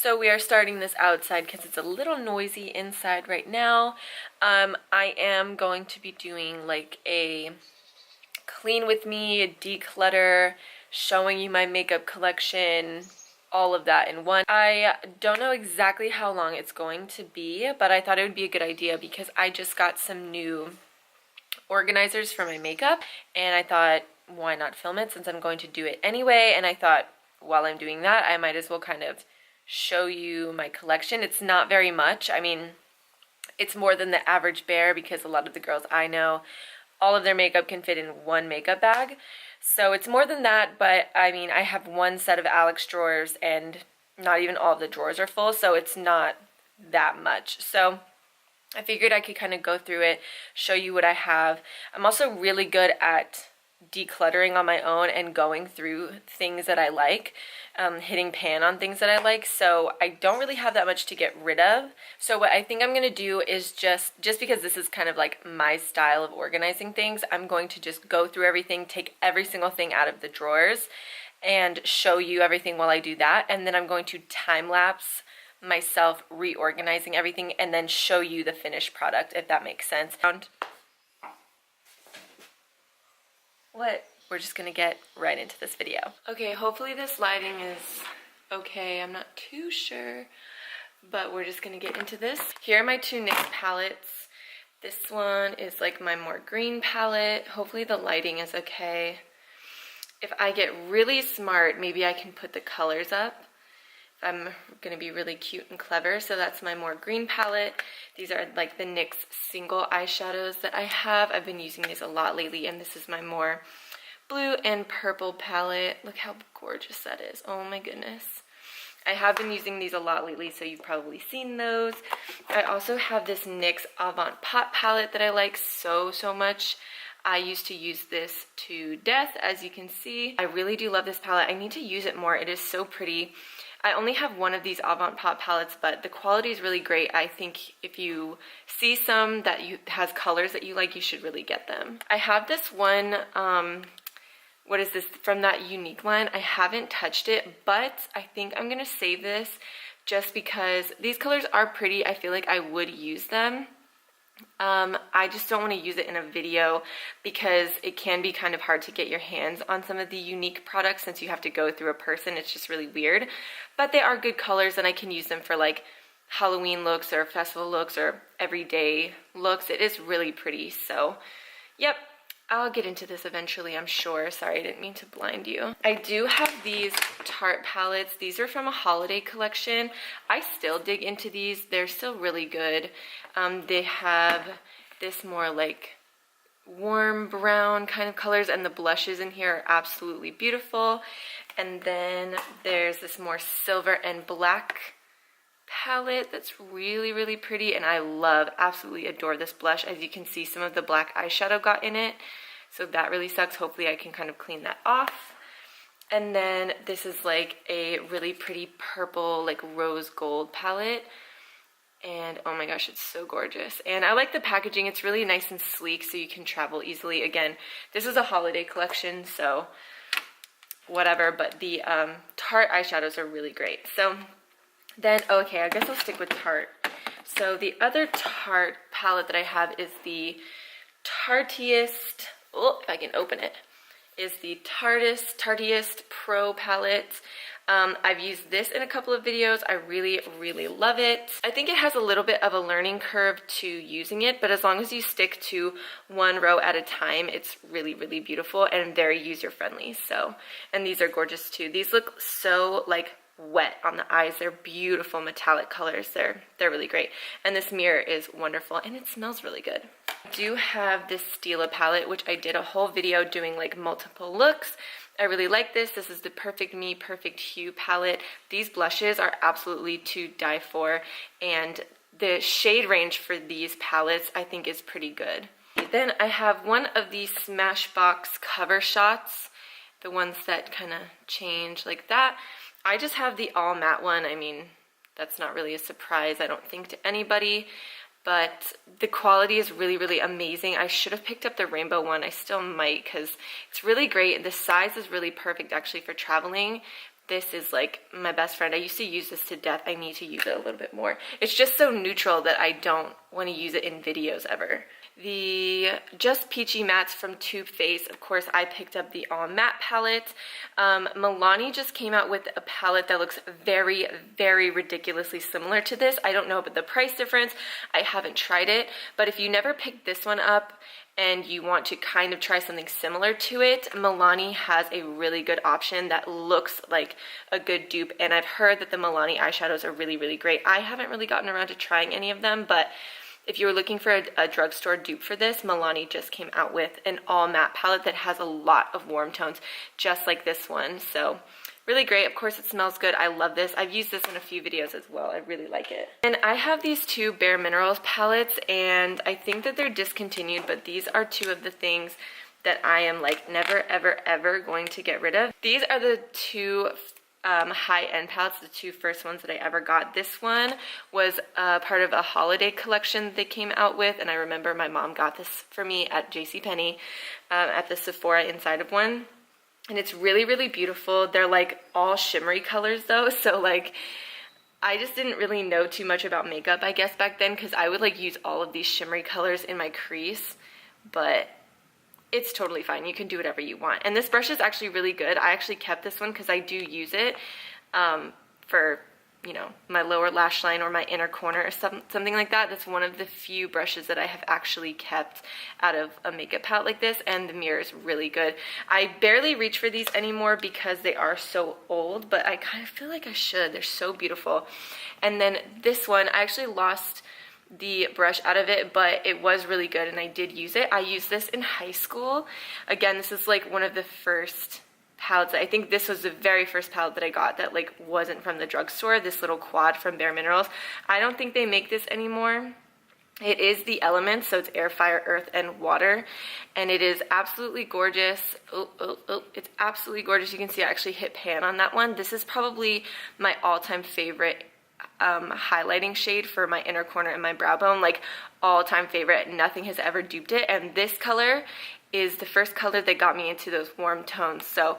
So we are starting this outside because it's a little noisy inside right now. I am going to be doing like a clean with me, a declutter, showing you my makeup collection, all of that in one. I don't know exactly how long it's going to be, but I thought it would be a good idea because I just got some new organizers for my makeup and I thought, why not film it since I'm going to do it anyway? And I thought while I'm doing that, I might as well kind of show you my collection. It's not very much. I mean, it's more than the average bear because a lot of the girls I know, all of their makeup can fit in one makeup bag. So it's more than that, but I mean, I have one set of Alex drawers and not even all of the drawers are full, so it's not that much. So I figured I could kind of go through it, show you what I have. I'm also really good at decluttering on my own and going through things that I like, hitting pan on things that I like, so I don't really have that much to get rid of. So what I think I'm going to do is just because this is kind of like my style of organizing things, I'm going to just go through everything, take every single thing out of the drawers and show you everything while I do that, and then I'm going to time-lapse myself reorganizing everything and then show you the finished product, if that makes sense. What? We're just gonna get right into this video. Okay, hopefully this lighting is okay. I'm not too sure, but we're just gonna get into this. Here are my two NYX palettes. This one is like my more green palette. Hopefully the lighting is okay. If I get really smart, maybe I can put the colors up. I'm gonna be really cute and clever. So that's my more green palette. These are like the NYX single eyeshadows that I have. I've been using these a lot lately, and this is my more blue and purple palette. Look how gorgeous that is. Oh my goodness. I have been using these a lot lately, so you've probably seen those. I also have this NYX Avant Pot palette that I like so much. I used to use this to death, as you can see. I really do love this palette. I need to use it more. It is so pretty. I only have one of these Avant Pot palettes, but the quality is really great. I think if you see some that has colors that you like, you should really get them. I have this one, what is this, from that Unique line. I haven't touched it, but I think I'm gonna save this just because these colors are pretty. I feel like I would use them. I just don't want to use it in a video because it can be kind of hard to get your hands on some of the Unique products since you have to go through a person. It's just really weird, but they are good colors and I can use them for like Halloween looks or festival looks or everyday looks. It is really pretty. So yep, I'll get into this eventually, I'm sure. Sorry, I didn't mean to blind you. I do have these Tarte palettes. These are from a holiday collection. I still dig into these. They're still really good. They have this more like warm brown kind of colors, and the blushes in here are absolutely beautiful. And then there's this more silver and black palette that's really pretty, and I love, absolutely adore this blush. As you can see, some of the black eyeshadow got in it, so that really sucks. Hopefully I can kind of clean that off. And then this is like a really pretty purple, like rose gold palette, and oh my gosh, it's so gorgeous. And I like the packaging. It's really nice and sleek, so you can travel easily. Again, this is a holiday collection, so whatever, but the Tarte eyeshadows are really great. So then, okay, I guess I'll stick with Tarte. So the other Tarte palette that I have is the Tartiest, oh, if I can open it, is the Tartiest Pro palette. I've used this in a couple of videos. I really love it. I think it has a little bit of a learning curve to using it, but as long as you stick to one row at a time, it's really beautiful and very user-friendly. So, and these are gorgeous too. These look so like wet on the eyes. They're beautiful metallic colors. They're really great. And this mirror is wonderful and it smells really good. I do have this Stila palette, which I did a whole video doing like multiple looks. I really like this. This is the Perfect Me, Perfect Hue palette. These blushes are absolutely to die for, and the shade range for these palettes I think is pretty good. Then I have one of these Smashbox cover shots, the ones that kind of change like that. I just have the all matte one. I mean, that's not really a surprise, I don't think, to anybody. But the quality is really amazing. I should have picked up the rainbow one. I still might because it's really great. The size is really perfect actually for traveling. This is like my best friend. I used to use this to death. I need to use it a little bit more. It's just so neutral that I don't want to use it in videos ever. The Just Peachy Mattes from Too Faced. Of course, I picked up the All Matte palette. Milani just came out with a palette that looks very, very ridiculously similar to this. I don't know about the price difference. I haven't tried it. But if you never picked this one up and you want to kind of try something similar to it, Milani has a really good option that looks like a good dupe. And I've heard that the Milani eyeshadows are really, really great. I haven't really gotten around to trying any of them, but if you were looking for a drugstore dupe for this, Milani just came out with an all matte palette that has a lot of warm tones, just like this one. So really great. Of course, it smells good. I love this. I've used this in a few videos as well. I really like it. And I have these two Bare Minerals palettes, and I think that they're discontinued, but these are two of the things that I am like never, ever, ever going to get rid of. These are the two high-end palettes, the two first ones that I ever got. This one was part of a holiday collection that they came out with, and I remember my mom got this for me at JCPenney at the Sephora inside of one. And it's really, really beautiful. They're like all shimmery colors though, so like I just didn't really know too much about makeup, I guess, back then, because I would like use all of these shimmery colors in my crease, but it's totally fine. You can do whatever you want. And this brush is actually really good. I actually kept this one because I do use it for, you know, my lower lash line or my inner corner or something like that. That's one of the few brushes that I have actually kept out of a makeup palette like this, and the mirror is really good. I barely reach for these anymore because they are so old, but I kind of feel like I should. They're so beautiful. And then this one, I actually lost the brush out of it, but it was really good and I did use it. I used this in high school. Again, this is like one of the first palettes. I think this was the very first palette that I got that like wasn't from the drugstore, this little quad from Bare Minerals. I don't think they make this anymore. It is the Elements, so it's air, fire, earth, and water, and it is absolutely gorgeous. It's absolutely gorgeous. You can see I actually hit pan on that one. This is probably my all-time favorite highlighting shade for my inner corner and my brow bone, like all-time favorite. Nothing has ever duped it, and this color is the first color that got me into those warm tones. So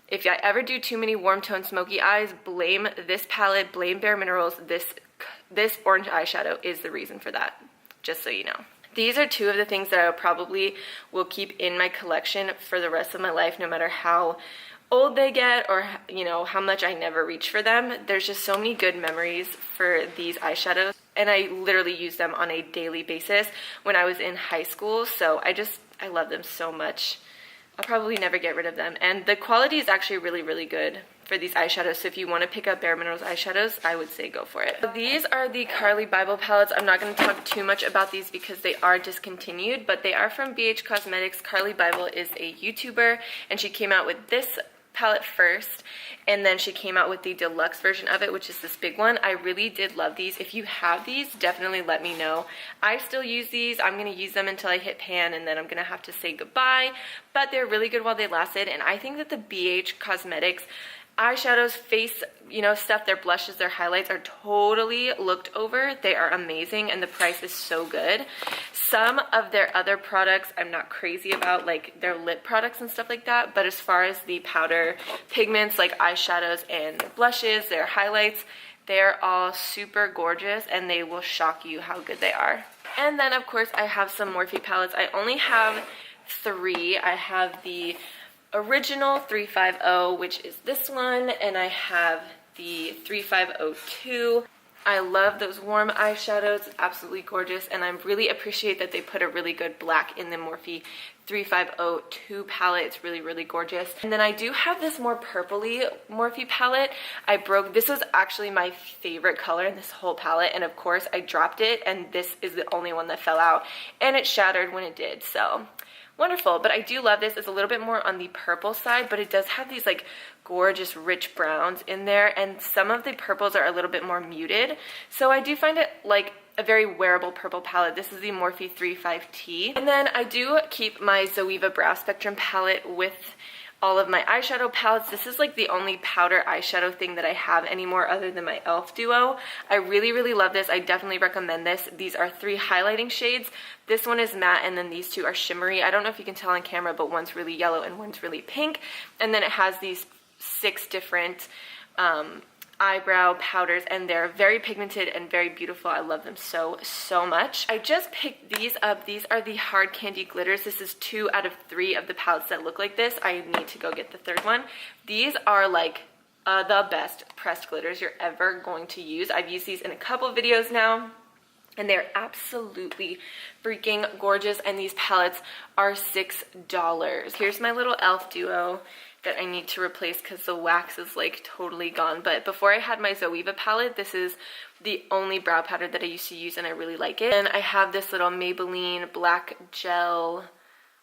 if I ever do too many warm tone smoky eyes, blame this palette, blame Bare Minerals. This orange eyeshadow is the reason for that, just so you know. These are two of the things that I probably will keep in my collection for the rest of my life, no matter how old they get or, you know, how much I never reach for them. There's just so many good memories for these eyeshadows, and I literally use them on a daily basis when I was in high school, so I love them so much. I'll probably never get rid of them, and the quality is actually really, really good for these eyeshadows, so if you want to pick up Bare Minerals eyeshadows, I would say go for it. These are the Carly Bible palettes. I'm not going to talk too much about these because they are discontinued, but they are from BH Cosmetics. Carly Bible is a YouTuber, and she came out with this palette first, and then she came out with the deluxe version of it, which is this big one. I really did love these. If you have these, definitely let me know. I still use these. I'm going to use them until I hit pan, and then I'm going to have to say goodbye, but they're really good while they lasted. And I think that the BH Cosmetics eyeshadows, face, you know, stuff, their blushes, their highlights are totally looked over. They are amazing, and the price is so good. Some of their other products I'm not crazy about, like their lip products and stuff like that, but as far as the powder pigments like eyeshadows and blushes, their highlights, they're all super gorgeous, and they will shock you how good they are. And then of course I have some Morphe palettes. I only have 3. I have the original 350, which is this one, and I have the 3502. I love those warm eyeshadows. It's absolutely gorgeous, and I really appreciate that they put a really good black in the Morphe 3502 palette. It's really, really gorgeous. And then I do have this more purpley Morphe palette. This was actually my favorite color in this whole palette, and of course I dropped it, and this is the only one that fell out, and it shattered when it did, so wonderful. But I do love this. It's a little bit more on the purple side, but it does have these like gorgeous rich browns in there, and some of the purples are a little bit more muted, so I do find it like a very wearable purple palette. This is the Morphe 35T. And then I do keep my Zoeva Brow Spectrum palette with all of my eyeshadow palettes. This is like the only powder eyeshadow thing that I have anymore other than my e.l.f. duo. I really, really love this. I definitely recommend this. These are 3 highlighting shades. This one is matte, and then these 2 are shimmery. I don't know if you can tell on camera, but one's really yellow and one's really pink. And then it has these 6 different eyebrow powders, and they're very pigmented and very beautiful. I love them so much. I just picked these up. These are the Hard Candy glitters. This is 2 out of 3 of the palettes that look like this. I need to go get the 3rd one. These are like the best pressed glitters you're ever going to use. I've used these in a couple videos now, and they're absolutely freaking gorgeous, and these palettes are $6. Here's my little e.l.f. duo that I need to replace because the wax is like totally gone. But before I had my Zoeva palette, this is the only brow powder that I used to use, and I really like it. And I have this little Maybelline black gel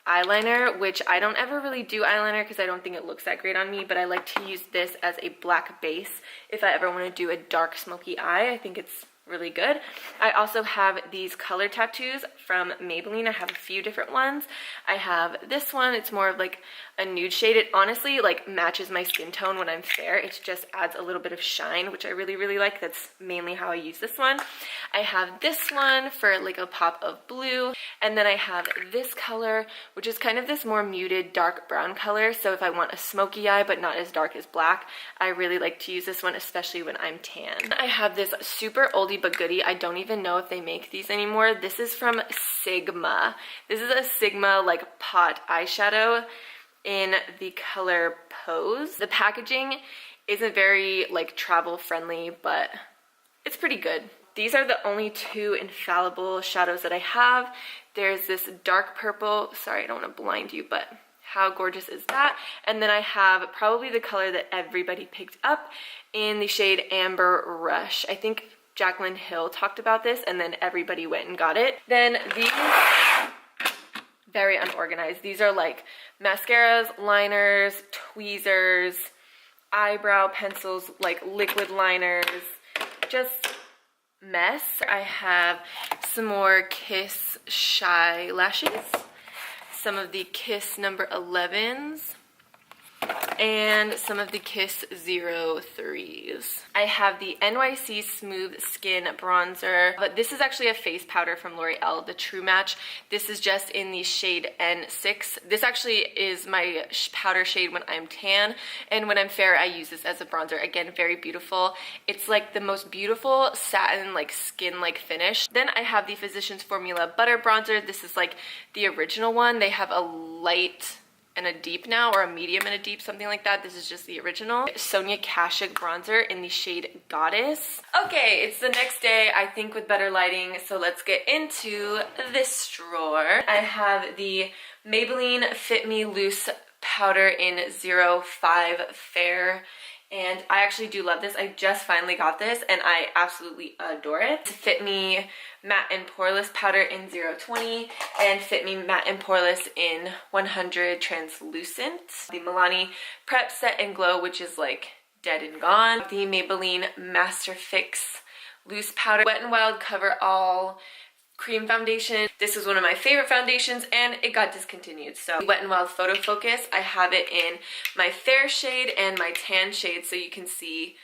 eyeliner, which I don't ever really do eyeliner because I don't think it looks that great on me, but I like to use this as a black base if I ever want to do a dark smoky eye. I think it's really good. I also have these color tattoos from Maybelline. I have a few different ones. I have this one. It's more of like a nude shade. It honestly like matches my skin tone when I'm fair. It just adds a little bit of shine, which I really like. That's mainly how I use this one. I have this one for like a pop of blue, and then I have this color, which is kind of this more muted dark brown color. So if I want a smoky eye but not as dark as black, I really like to use this one, especially when I'm tan. I have this super oldie but goodie. I don't even know if they make these anymore. This is from Sigma. This is a Sigma like pot eyeshadow in the color Pose. The packaging isn't very like travel friendly, but it's pretty good. These are the only 2 infallible shadows that I have. There's this dark purple. Sorry, I don't want to blind you, but how gorgeous is that? And then I have probably the color that everybody picked up in the shade Amber Rush. I think Jaclyn Hill talked about this, and then everybody went and got it. Then these, very unorganized. These are like mascaras, liners, tweezers, eyebrow pencils, like liquid liners, just mess. I have some more Kiss Shy lashes, some of the Kiss number 11s, and some of the Kiss 03s. I have the NYC Smooth Skin Bronzer, but this is actually a face powder from L'Oreal, the True Match. This is just in the shade N6. This actually is my powder shade when I'm tan, and when I'm fair, I use this as a bronzer. Again, very beautiful. It's like the most beautiful satin, like skin-like finish. Then I have the Physicians Formula Butter Bronzer. This is like the original one. They have a light and a deep now, or a medium and a deep, something like that. This is just the original. Sonia Kashuk bronzer in the shade Goddess. Okay, it's the next day, I think with better lighting, so let's get into this drawer. I have the Maybelline Fit Me Loose powder in 05 Fair, and I actually do love this. I just finally got this, and I absolutely adore it. Fit Me Matte and Poreless powder in 020, and Fit Me Matte and Poreless in 100 Translucent. The Milani Prep Set and Glow, which is like dead and gone. The Maybelline Master Fix Loose powder. Wet n Wild Cover All cream foundation. This is one of my favorite foundations, and it got discontinued. So Wet n Wild Photo Focus, I have it in my fair shade and my tan shade, so you can see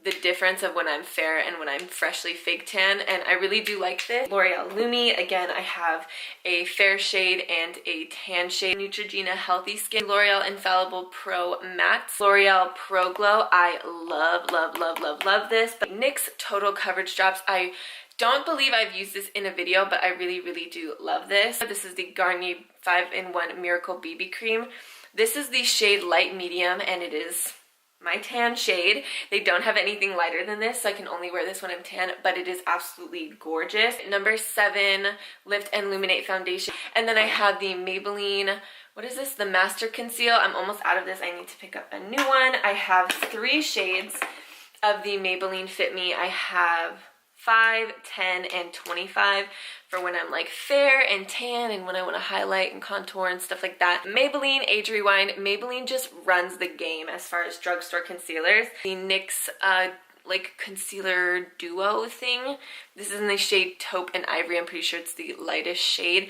the difference of when I'm fair and when I'm freshly fake tan, and I really do like this. L'Oreal Lumi, again, I have a fair shade and a tan shade. Neutrogena Healthy Skin, L'Oreal Infallible Pro Matte, L'Oreal Pro Glow. I love this. But NYX Total Coverage Drops, I don't believe I've used this in a video, but I really do love this. This is the Garnier 5-in-1 Miracle BB Cream. This is the shade Light Medium, and it is my tan shade. They don't have anything lighter than this, so I can only wear this when I'm tan, but it is absolutely gorgeous. Number 7 Lift and Illuminate Foundation. And then I have the Maybelline, what is this? The Master Conceal. I'm almost out of this. I need to pick up a new one. I have 3 shades of the Maybelline Fit Me. I have 5, 10, and 25 for when I'm like fair and tan and when I want to highlight and contour and stuff like that. Maybelline Age Rewind. Maybelline just runs the game as far as drugstore concealers. The NYX like concealer duo thing. This is in the shade Taupe and Ivory. I'm pretty sure it's the lightest shade.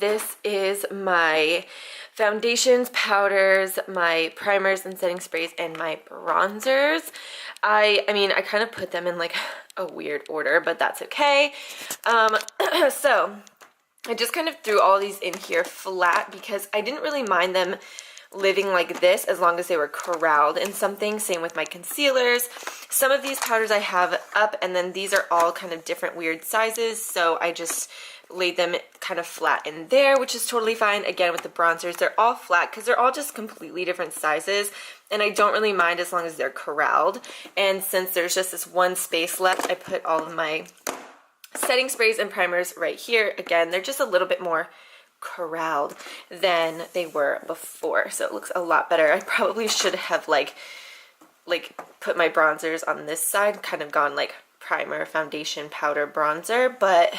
this is my foundations, powders, my primers and setting sprays, and my bronzers. I mean, I kind of put them in like a weird order, but that's okay. So I just kind of threw all these in here flat because I didn't really mind them living like this as long as they were corralled in something. Same with my concealers. Some of these powders I have up, and then these are all kind of different weird sizes, so I just laid them kind of flat in there, which is totally fine. Again, with the bronzers, they're all flat because they're all just completely different sizes, and I don't really mind as long as they're corralled. And since there's just this one space left, I put all of my setting sprays and primers right here. Again, they're just a little bit more corralled than they were before, so it looks a lot better. I probably should have like put my bronzers on this side, kind of gone like primer, foundation, powder, bronzer, but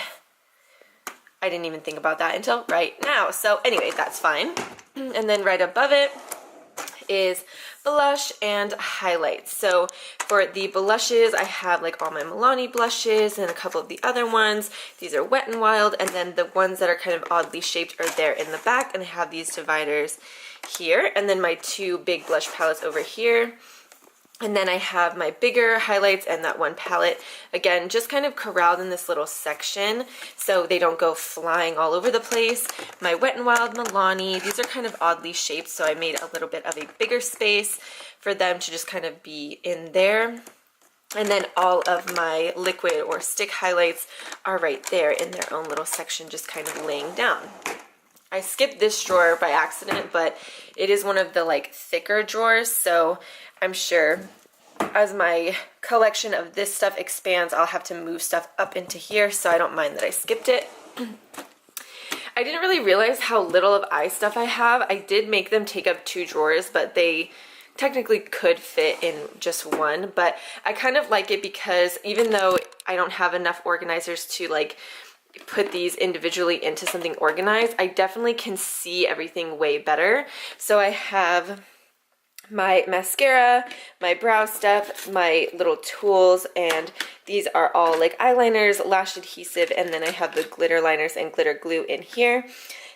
I didn't even think about that until right now. So anyway, that's fine. And then right above it is blush and highlights. So for the blushes, I have like all my Milani blushes and a couple of the other ones. These are Wet n Wild, and then the ones that are kind of oddly shaped are there in the back, and I have these dividers here, and then my two big blush palettes over here. And then I have my bigger highlights and that one palette, again, just kind of corralled in this little section so they don't go flying all over the place. My Wet n Wild Milani, these are kind of oddly shaped, so I made a little bit of a bigger space for them to just kind of be in there. And then all of my liquid or stick highlights are right there in their own little section, just kind of laying down. I skipped this drawer by accident, but it is one of the like thicker drawers, so I'm sure as my collection of this stuff expands, I'll have to move stuff up into here, so I don't mind that I skipped it. I didn't really realize how little of eye stuff I have. I did make them take up 2 drawers, but they technically could fit in just one. But I kind of like it because even though I don't have enough organizers to like put these individually into something organized, I definitely can see everything way better. So I have my mascara, my brow stuff, my little tools, and these are all like eyeliners, lash adhesive, and then I have the glitter liners and glitter glue in here.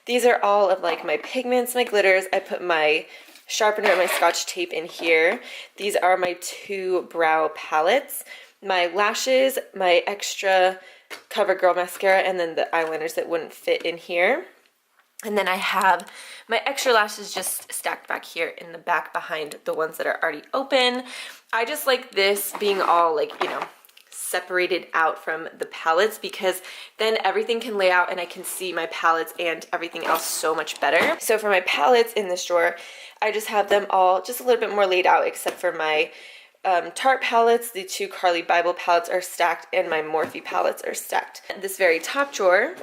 These are all of like my pigments, my glitters. I put my sharpener and my scotch tape in here. These are my 2 brow palettes, my lashes, my extra CoverGirl mascara, and then the eyeliners that wouldn't fit in here. And then I have my extra lashes just stacked back here in the back behind the ones that are already open. I just like this being all like, you know, separated out from the palettes because then everything can lay out and I can see my palettes and everything else so much better. So for my palettes in this drawer, I just have them all just a little bit more laid out, except for my Tarte palettes. The 2 Carly Bible palettes are stacked and my Morphe palettes are stacked. This very top drawer,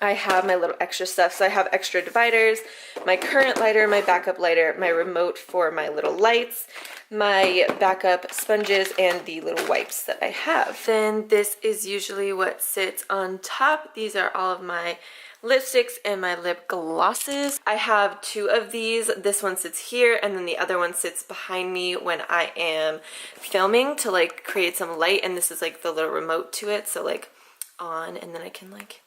I have my little extra stuff. So I have extra dividers, my current lighter, my backup lighter, my remote for my little lights, my backup sponges, and the little wipes that I have. Then this is usually what sits on top. These are all of my lipsticks and my lip glosses. I have 2 of these. This one sits here, and then the other one sits behind me when I am filming to like create some light, and this is like the little remote to it, so like on, and then I can like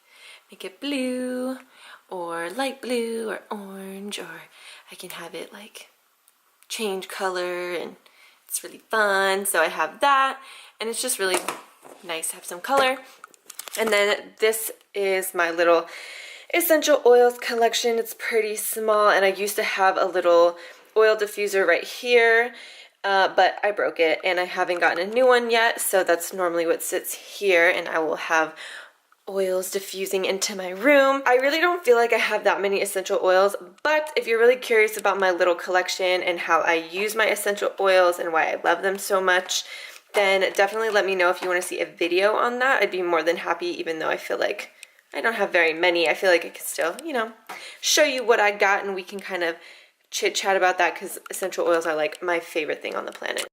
make it blue or light blue or orange, or I can have it like change color, and it's really fun. So I have that, and it's just really nice to have some color. And then this is my little essential oils collection. It's pretty small, and I used to have a little oil diffuser right here, but I broke it and I haven't gotten a new one yet, so that's normally what sits here, and I will have oils diffusing into my room. I really don't feel like I have that many essential oils, but if you're really curious about my little collection and how I use my essential oils and why I love them so much, then definitely let me know if you want to see a video on that. I'd be more than happy, even though I feel like I don't have very many. I feel like I could still, you know, show you what I got, and we can kind of chit chat about that, because essential oils are like my favorite thing on the planet.